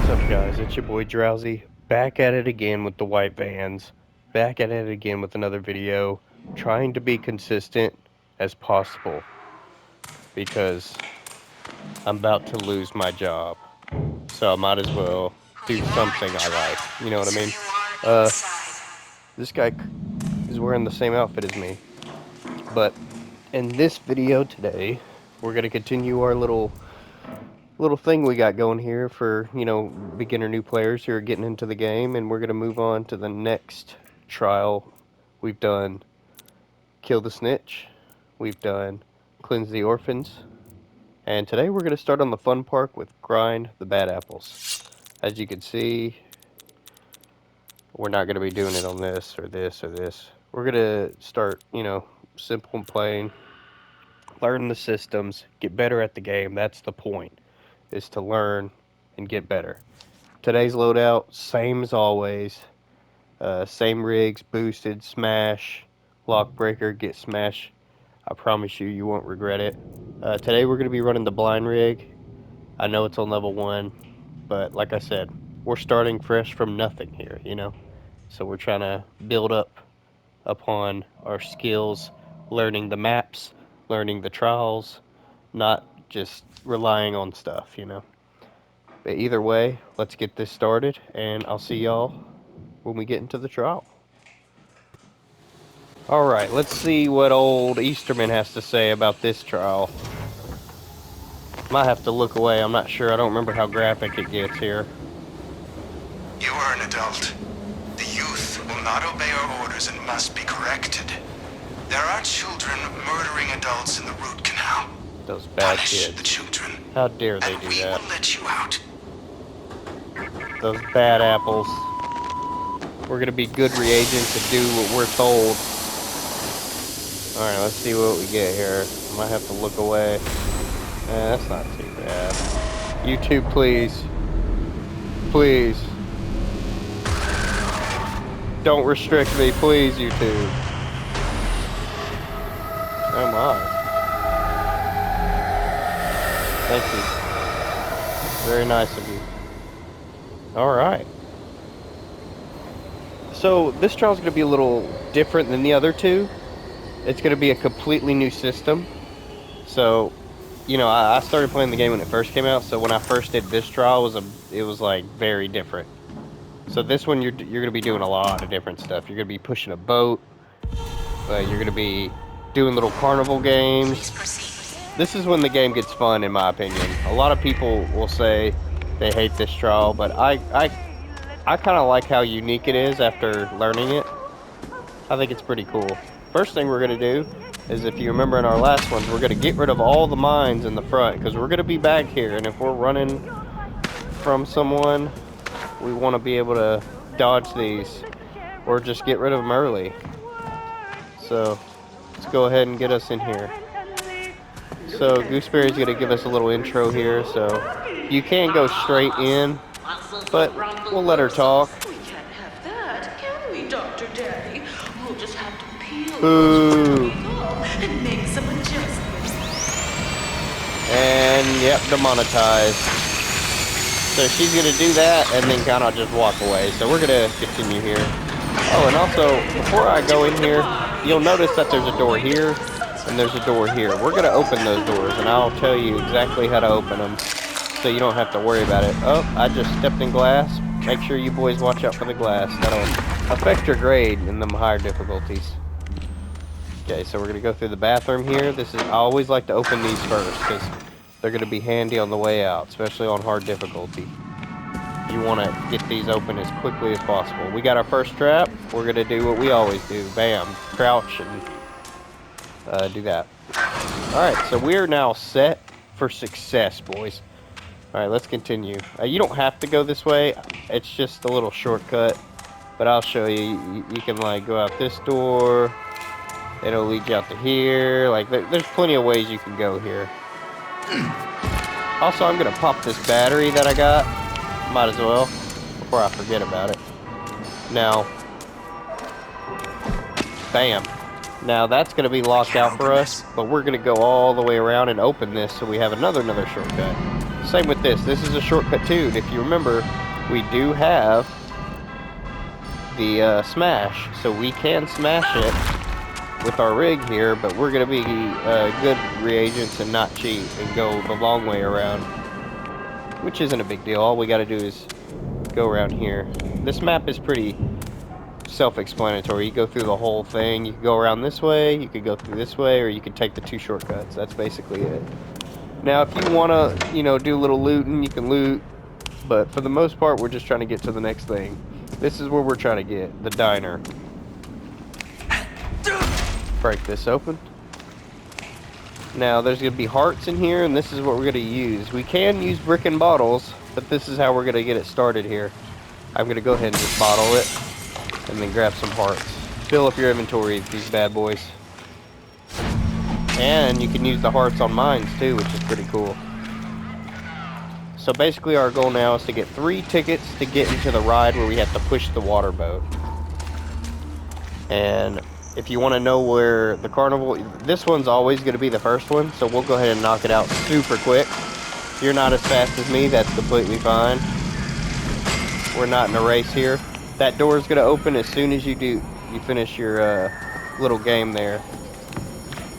What's up, guys? It's your boy Drowsy, back at it again with the white vans, back at it again with another video, trying to be consistent as possible because I'm about to lose my job, so I might as well do something I like. You know what I mean? Uh, this guy is wearing the same outfit as me, but in this video today, we're gonna continue our little thing we got going here for, beginner new players who are getting into the game, and we're going to move on to the next trial. We've done Kill the Snitch, we've done Cleanse the Orphans, and today we're going to start on the fun park with Grind the Bad Apples. As you can see, we're not going to be doing it on this or this or this. We're going to start, simple and plain, learn the systems, get better at the game. That's the point, is to learn and get better. Today's loadout, same as always. Same rigs, boosted, smash, lock breaker, get smash. I promise you, you won't regret it. Today we're going to be running the blind rig. I know it's on level 1, but like I said, we're starting fresh from nothing here, So we're trying to build up upon our skills, learning the maps, learning the trials, not just relying on stuff. But either way, let's get this started, and I'll see y'all when we get into the trial. Alright, let's see what old Easterman has to say about this trial. Might have to look away, I'm not sure. I don't remember how graphic it gets here. You are an adult. The youth will not obey our orders and must be corrected. There are children murdering adults in the root canal. Those bad Punish kids. the children. How dare they and do we that? will let you out. Those bad apples. We're gonna be good reagents and do what we're told. Alright, let's see what we get here. I might have to look away. That's not too bad. YouTube, please. Please. Don't restrict me, please, YouTube. Oh my. Thank you. Very nice of you. Alright. So, this trial is going to be a little different than the other two. It's going to be a completely new system. So, I started playing the game when it first came out, so when I first did this trial, it was like very different. So this one, you're going to be doing a lot of different stuff. You're going to be pushing a boat. You're going to be doing little carnival games. This is when the game gets fun, in my opinion. A lot of people will say they hate this trial, but I kind of like how unique it is after learning it. I think it's pretty cool. First thing we're going to do is, if you remember in our last ones, we're going to get rid of all the mines in the front, because we're going to be back here, and if we're running from someone, we want to be able to dodge these, or just get rid of them early. So, let's go ahead and get us in here. So, Gooseberry's going to give us a little intro here, so you can go straight in, but we'll let her talk. We can't have that, can we, Dr. Daddy? We'll just have to peel Ooh. and make some adjustments. And, yep, demonetized. So she's going to do that and then kind of just walk away. So we're going to continue here. Oh, and also, before I go in here, you'll notice that there's a door here and there's a door here. We're going to open those doors, and I'll tell you exactly how to open them so you don't have to worry about it. Oh, I just stepped in glass. Make sure you boys watch out for the glass. That'll affect your grade in them higher difficulties. Okay, so we're going to go through the bathroom here. I always like to open these first because they're going to be handy on the way out, especially on hard difficulty. You want to get these open as quickly as possible. We got our first trap. We're going to do what we always do. Bam. Crouch and do that. Alright, so we're now set for success, boys. Alright, let's continue. You don't have to go this way. It's just a little shortcut. But I'll show you. You can, go out this door. It'll lead you out to here. There's plenty of ways you can go here. Also, I'm going to pop this battery that I got. Might as well, before I forget about it. Now, bam. Now, that's going to be locked out for us, but we're going to go all the way around and open this so we have another shortcut. Same with this. This is a shortcut too. And if you remember, we do have the smash, so we can smash it with our rig here, but we're going to be good reagents and not cheat and go the long way around, which isn't a big deal. All we got to do is go around here. This map is pretty self-explanatory. You go through the whole thing. You can go around this way, you could go through this way, or you could take the 2 shortcuts. That's basically it. Now, if you want to, you know, do a little looting, you can loot, but for the most part, we're just trying to get to the next thing. This is where we're trying to get, the diner. Break this open. Now, there's going to be hearts in here, and this is what we're going to use. We can use brick and bottles, but this is how we're going to get it started here. I'm going to go ahead and just bottle it, and then grab some hearts. Fill up your inventory with these bad boys. And you can use the hearts on mines too, which is pretty cool. So basically our goal now is to get 3 tickets to get into the ride where we have to push the water boat. And if you want to know where the carnival, this one's always going to be the first one, so we'll go ahead and knock it out super quick. If you're not as fast as me, that's completely fine. We're not in a race here. That door is going to open as soon as you finish your little game there.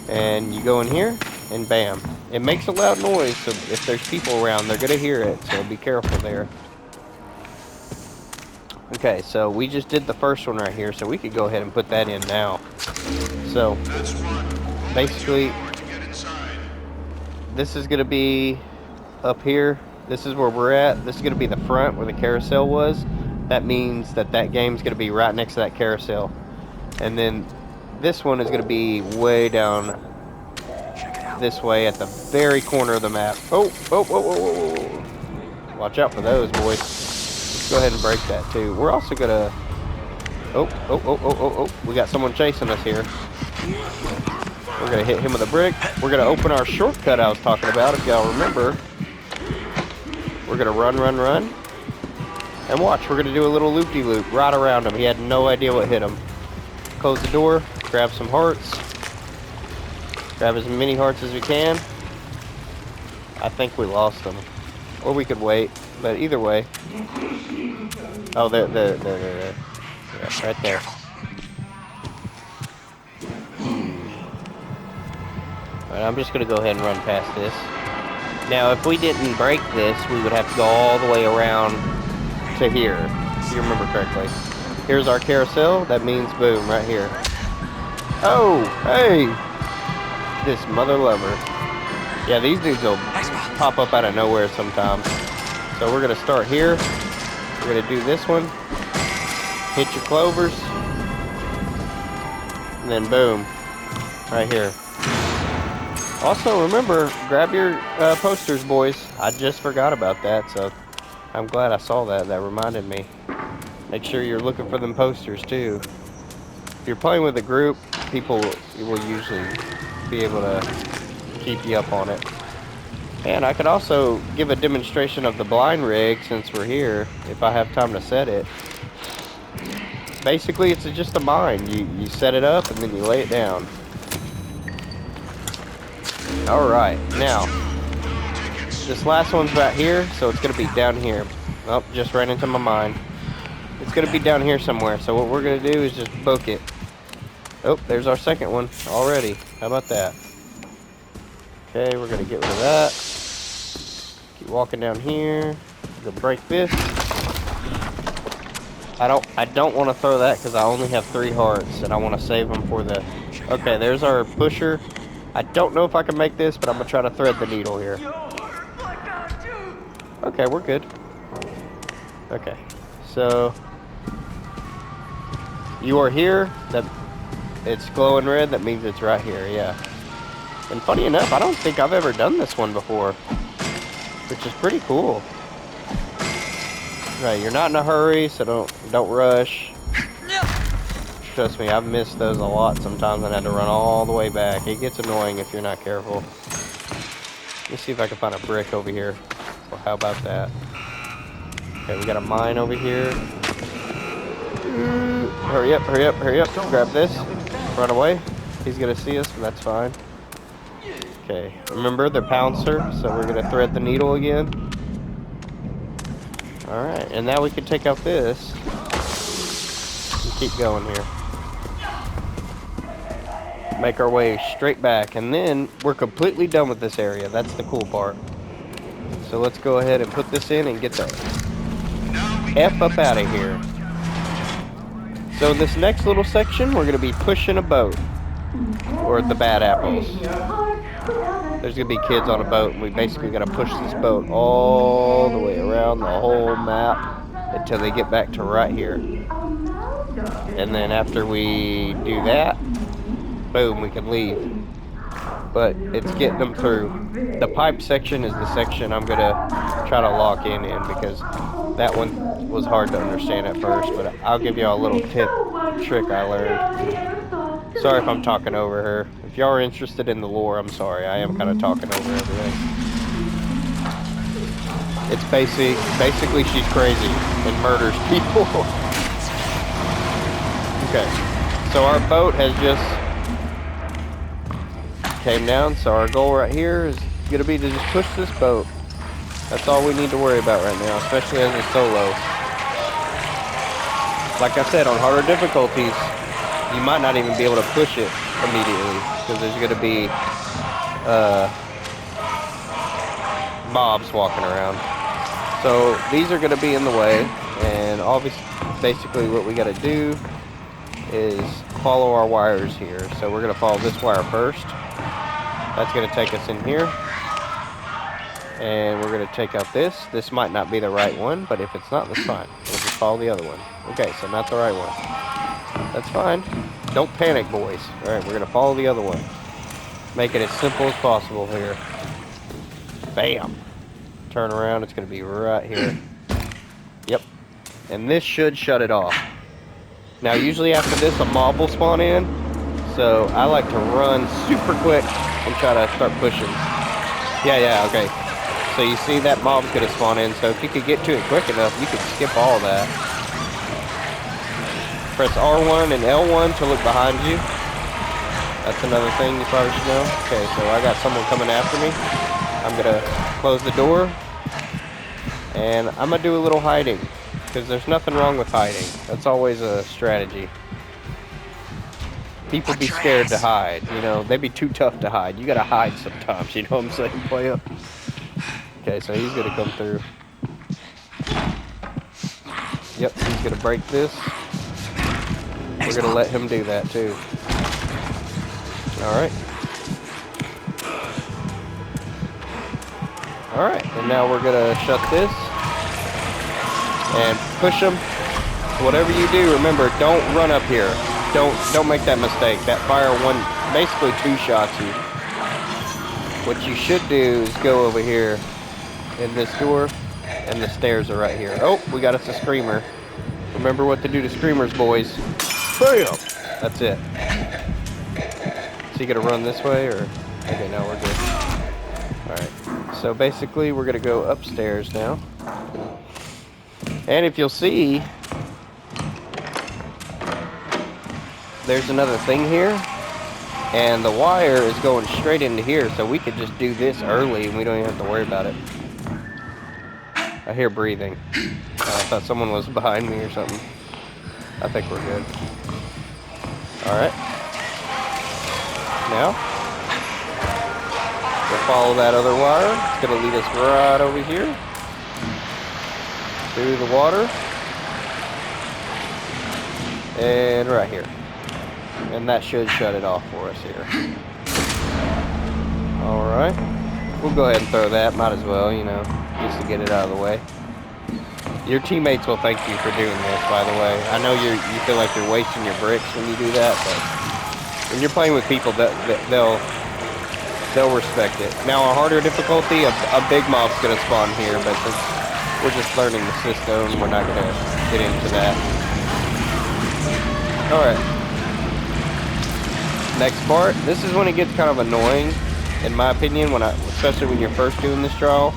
And you go in here, and bam. It makes a loud noise, so if there's people around, they're going to hear it, so be careful there. Okay, so we just did the first one right here, so we could go ahead and put that in now. So, basically, this is going to be up here. This is where we're at. This is going to be the front where the carousel was. That means that that game's going to be right next to that carousel. And then this one is going to be way down this way at the very corner of the map. Oh. Watch out for those, boys. Let's go ahead and break that, too. We're also going to... Oh. We got someone chasing us here. We're going to hit him with a brick. We're going to open our shortcut I was talking about, if y'all remember. We're going to run. And watch, we're going to do a little loop-de-loop right around him. He had no idea what hit him. Close the door, grab some hearts. Grab as many hearts as we can. I think we lost them. Or we could wait, but either way. Oh, there. Yeah, right there. Alright, I'm just going to go ahead and run past this. Now, if we didn't break this, we would have to go all the way around to here, if you remember correctly. Here's our carousel. That means boom, right here. Oh, hey! This mother lover. Yeah, these dudes will pop up out of nowhere sometimes. So we're going to start here. We're going to do this one. Hit your clovers. And then boom. Right here. Also, remember, grab your posters, boys. I just forgot about that, so I'm glad I saw that. That reminded me. Make sure you're looking for them posters, too. If you're playing with a group, people will usually be able to keep you up on it. And I could also give a demonstration of the blind rig since we're here, if I have time to set it. Basically, it's just a mine. You set it up, and then you lay it down. Alright, now, this last one's right here, so it's going to be down here. Oh, just ran into my mine. It's going to be down here somewhere, so what we're going to do is just book it. Oh, there's our second one already. How about that? Okay, we're going to get rid of that. Keep walking down here. We're going to break this. I don't want to throw that because I only have 3 hearts, and I want to save them for the... Okay, there's our pusher. I don't know if I can make this, but I'm going to try to thread the needle here. Okay, we're good. Okay, so... You are here. That it's glowing red. That means it's right here, yeah. And funny enough, I don't think I've ever done this one before. Which is pretty cool. Right, you're not in a hurry, so don't rush. Trust me, I've missed those a lot sometimes and had to run all the way back. It gets annoying if you're not careful. Let me see if I can find a brick over here. Well, how about that? Okay, we got a mine over here. Hurry up. Grab this. Run away. He's gonna see us, but that's fine. Okay, remember the pouncer, so we're gonna thread the needle again. Alright, and now we can take out this and keep going here. Make our way straight back, and then we're completely done with this area. That's the cool part. So let's go ahead and put this in and get the F up out of here. So in this next little section, we're gonna be pushing a boat. Or the bad apples. There's gonna be kids on a boat, and we basically gotta push this boat all the way around the whole map until they get back to right here. And then after we do that, boom, we can leave. But it's getting them through. The pipe section is the section I'm gonna try to lock in because that one was hard to understand at first, but I'll give y'all a little trick I learned. Sorry if I'm talking over her. If y'all are interested in the lore, I'm sorry. I am kind of talking over everything. It's basically she's crazy and murders people. Okay. So our boat has just came down, so our goal right here is gonna be to just push this boat. That's all we need to worry about right now, especially as a solo. Like I said, on harder difficulties, you might not even be able to push it immediately because there's gonna be mobs walking around. So these are gonna be in the way, and obviously, basically what we gotta do is follow our wires here. So we're gonna follow this wire first. That's gonna take us in here. And we're gonna take out this. This might not be the right one, but if it's not, that's fine. We'll just follow the other one. Okay, so not the right one. That's fine. Don't panic, boys. Alright, we're gonna follow the other one. Make it as simple as possible here. Bam! Turn around, it's gonna be right here. Yep. And this should shut it off. Now, usually after this, a mob will spawn in. So I like to run super quick and try to start pushing. Yeah, okay. So you see that mob's gonna spawn in, so if you could get to it quick enough, you could skip all that. Press R1 and L1 to look behind you. That's another thing you probably should know. Okay, so I got someone coming after me. I'm gonna close the door. And I'm gonna do a little hiding, because there's nothing wrong with hiding. That's always a strategy. People be scared to hide, you know. They be too tough to hide. You gotta hide sometimes, you know what I'm saying, playa? Okay, so he's gonna come through. Yep, he's gonna break this. We're gonna let him do that too. Alright. Alright, and now we're gonna shut this. And push him. Whatever you do, remember, don't run up here. Don't make that mistake. That fire basically two shots you. What you should do is go over here in this door, and the stairs are right here. Oh, we got us a screamer. Remember what to do to screamers, boys. Bam! That's it. So you gonna run this way, or? Okay, no, we're good. Alright, so basically we're gonna go upstairs now. And if you'll see, there's another thing here, and the wire is going straight into here, so we could just do this early and we don't even have to worry about it. I hear breathing. I thought someone was behind me or something. I think we're good. Alright. Now, we'll follow that other wire. It's going to lead us right over here. Through the water. And right here. And that should shut it off for us here. Alright. We'll go ahead and throw that. Might as well, you know, just to get it out of the way. Your teammates will thank you for doing this, by the way. I know you feel like you're wasting your bricks when you do that, but when you're playing with people, they'll respect it. Now, a harder difficulty, a big mob's going to spawn here, but since we're just learning the system, we're not going to get into that. Alright. Next part. This is when it gets kind of annoying, in my opinion, especially when you're first doing this trial.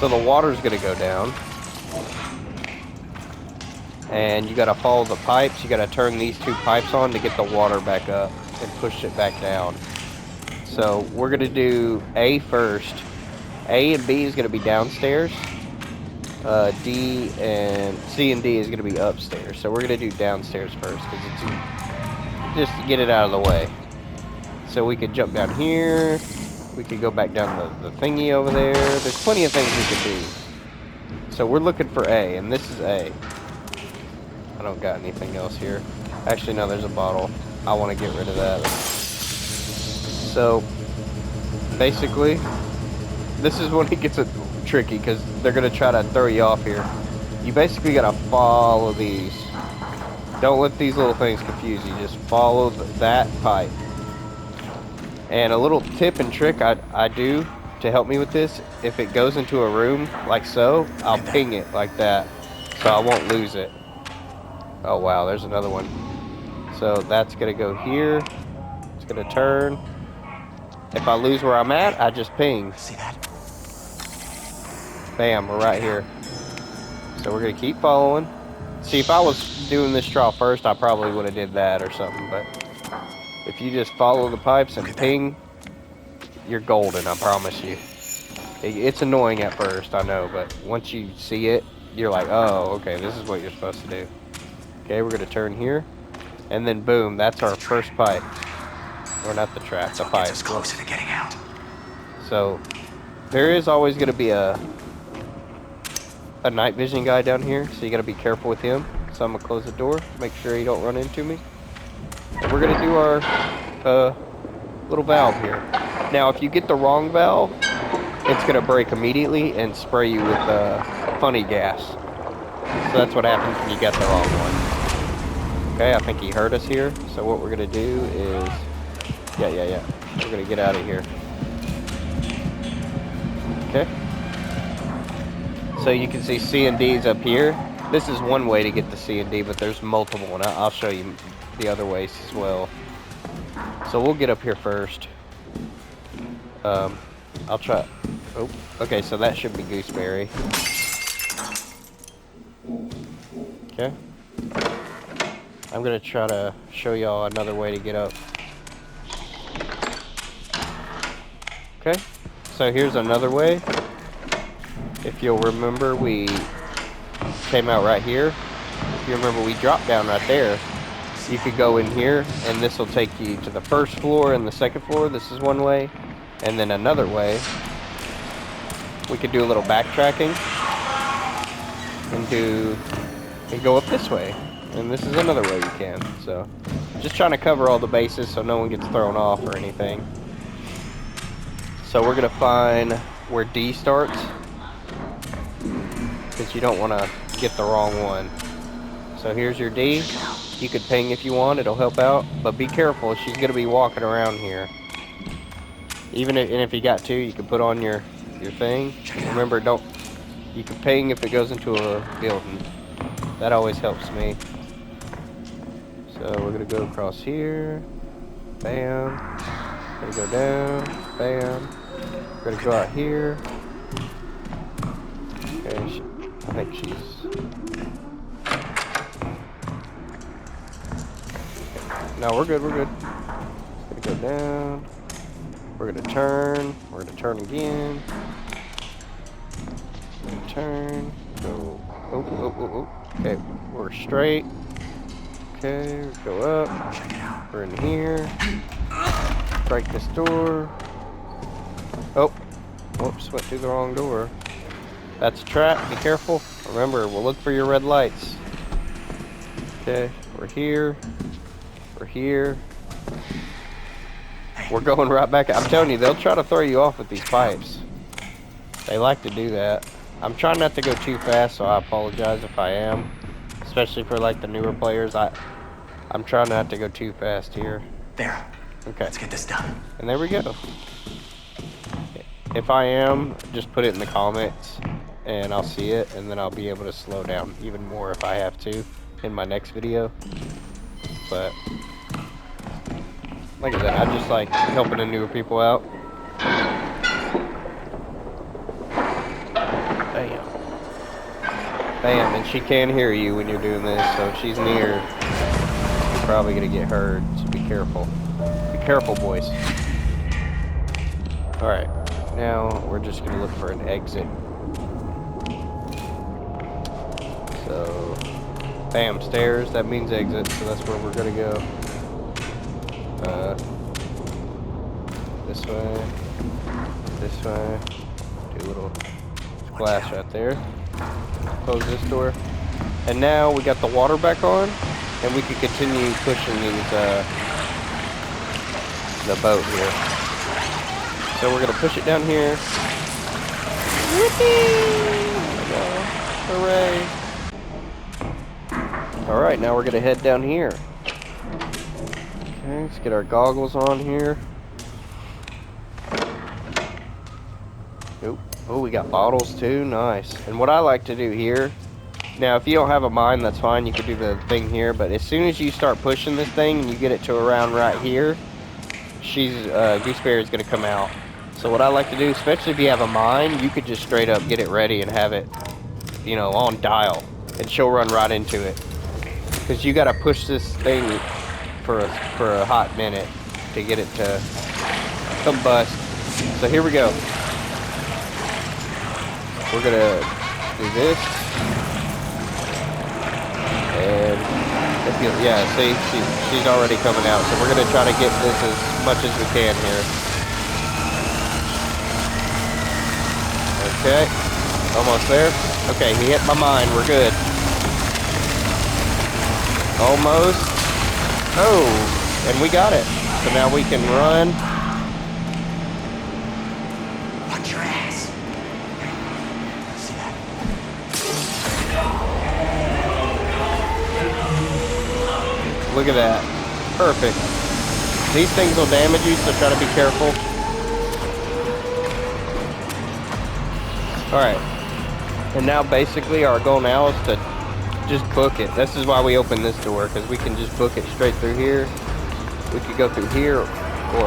So the water's going to go down. And you got to follow the pipes. You got to turn these two pipes on to get the water back up and push it back down. So we're gonna do A first. A and B is gonna be downstairs. D and C and D is gonna be upstairs. So we're gonna do downstairs first because it's just to get it out of the way. So we could jump down here. We could go back down the thingy over there. There's plenty of things we could do. So we're looking for A, and this is A. I don't got anything else here. Actually, no, there's a bottle. I want to get rid of that. So, basically, this is when it gets tricky, because they're going to try to throw you off here. You basically got to follow these. Don't let these little things confuse you. Just follow that pipe. And a little tip and trick I do to help me with this, if it goes into a room like so, I'll ping it like that, so I won't lose it. Oh wow, there's another one. So that's gonna go here. It's gonna turn. If I lose where I'm at, I just ping. See that? Bam, we're right here. So we're gonna keep following. See, if I was doing this trial first, I probably would have did that or something, but if you just follow the pipes and ping, you're golden, I promise you. It's annoying at first, I know, but once you see it, you're like, oh, okay, this is what you're supposed to do. Okay, we're gonna turn here, and then boom, that's our first pipe. Or not the trap, the pipe. Gets us closer to getting out. So, there is always gonna be a night vision guy down here, so you gotta be careful with him. So I'm gonna close the door, make sure he don't run into me. And we're gonna do our little valve here. Now, if you get the wrong valve, it's gonna break immediately and spray you with funny gas. So that's what happens when you get the wrong one. Okay, I think he heard us here. So what we're gonna do is, yeah. We're gonna get out of here. Okay. So you can see C and D's up here. This is one way to get the C and D, but there's multiple, and I'll show you the other ways as well. So we'll get up here first. I'll try. Oh, okay, so that should be gooseberry. Okay. I'm gonna try to show y'all another way to get up. Okay, so here's another way. If you'll remember, we came out right here. If you remember, we dropped down right there. You could go in here, and this will take you to the first floor and the second floor. This is one way. And then another way, we could do a little backtracking and go up this way. And this is another way you can. So, just trying to cover all the bases so no one gets thrown off or anything. So we're gonna find where D starts, because you don't want to get the wrong one. So here's your D. You could ping if you want, it'll help out, but be careful, she's gonna be walking around here. Even if you got two, you can put on your thing. Remember, you can ping if it goes into a building. That always helps me. So we're gonna go across here. Bam. Gonna go down. Bam. We're gonna go out here. Okay, I think she's... No, we're good, we're good. Gonna go down. We're gonna turn. We're gonna turn again. Gonna turn. Go. Oh. Okay, we're straight. Okay, go up. We're in here. Break this door. Oh, whoops, went through the wrong door. That's a trap, be careful. Remember, we'll look for your red lights. Okay, we're here. We're here. We're going right back. I'm telling you, they'll try to throw you off with these pipes. They like to do that. I'm trying not to go too fast, so I apologize if I am. Especially for like the newer players. I'm trying not to go too fast here. There. Okay. Let's get this done. And there we go. If I am, just put it in the comments and I'll see it, and then I'll be able to slow down even more if I have to in my next video. But like I said, I just like helping the newer people out. Bam. Bam, and she can hear you when you're doing this, so if she's near, you're probably gonna get heard, so be careful. Be careful, boys. Alright, now we're just gonna look for an exit. So, bam, stairs, that means exit, so that's where we're gonna go. This way, this way, do a little splash right there. Close this door. And now we got the water back on, and we can continue pushing these, the boat here. So we're gonna push it down here. Yippee! Hooray! Alright, now we're gonna head down here. Okay, let's get our goggles on here. Nope. Oh, we got bottles too. Nice. And what I like to do here, now if you don't have a mine, that's fine. You can do the thing here. But as soon as you start pushing this thing and you get it to around right here, Gooseberry's gonna come out. So what I like to do, especially if you have a mine, you could just straight up get it ready and have it, you know, on dial, and she'll run right into it. Because you gotta push this thing for a hot minute to get it to combust. So here we go. We're gonna do this, and yeah, see, she's already coming out. So we're gonna try to get this as much as we can here. Okay, almost there. Okay, he hit my mine. We're good. Almost. Oh, and we got it. So now we can run. Watch your ass. See that? Look at that. Perfect. These things will damage you, so try to be careful. Alright. And now basically our goal now is to just book it. This is why we opened this door, because we can just book it straight through here. We could go through here, or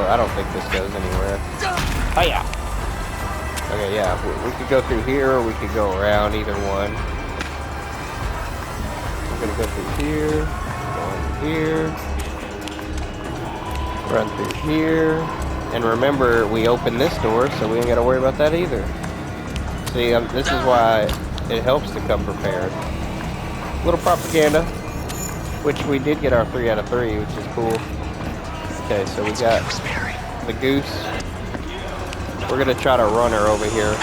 I don't think this goes anywhere. Oh yeah. Okay, yeah. We could go through here, or we could go around, either one. We're gonna go through here, go in here, run through here, and remember we opened this door, so we ain't gotta worry about that either. See, this is why it helps to come prepared. Little propaganda, which we did get our 3 out of 3, which is cool. Okay, so we got the goose. We're gonna try to run her over here.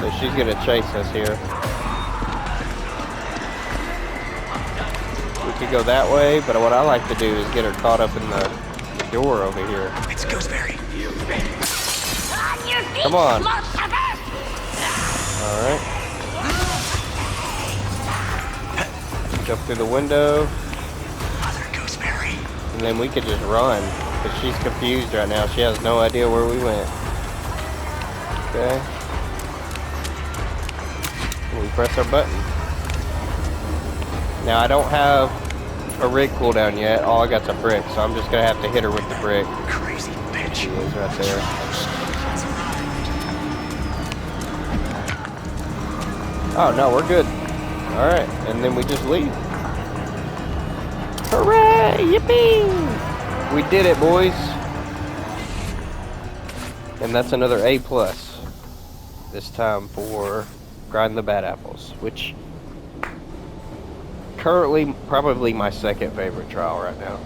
So she's gonna chase us here. We could go that way, but what I like to do is get her caught up in the door over here. It's Gooseberry. Come on. Alright. Jump through the window. Mother Gooseberry. And then we could just run. Because she's confused right now. She has no idea where we went. Okay. And we press our button. Now I don't have a rig cooldown yet. All I got's a brick. So I'm just going to have to hit her with the brick. Crazy bitch. She is right there. Oh, no, we're good. Alright, and then we just leave. Hooray! Yippee! We did it, boys. And that's another A+. This time for Grind the Bad Apples, which currently probably my second favorite trial right now.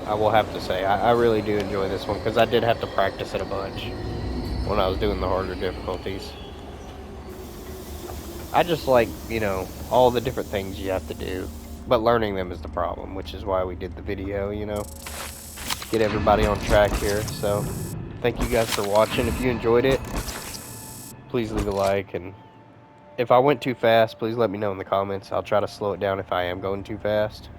I will have to say, I really do enjoy this one, because I did have to practice it a bunch when I was doing the harder difficulties. I just like, you know, all the different things you have to do, but learning them is the problem, which is why we did the video, you know, get everybody on track here. So thank you guys for watching. If you enjoyed it, please leave a like, and if I went too fast, please let me know in the comments. I'll try to slow it down if I am going too fast.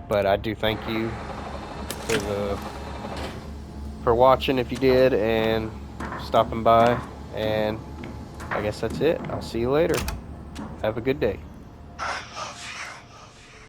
But I do thank you for watching if you did, and stopping by, and I guess that's it. I'll see you later. Have a good day.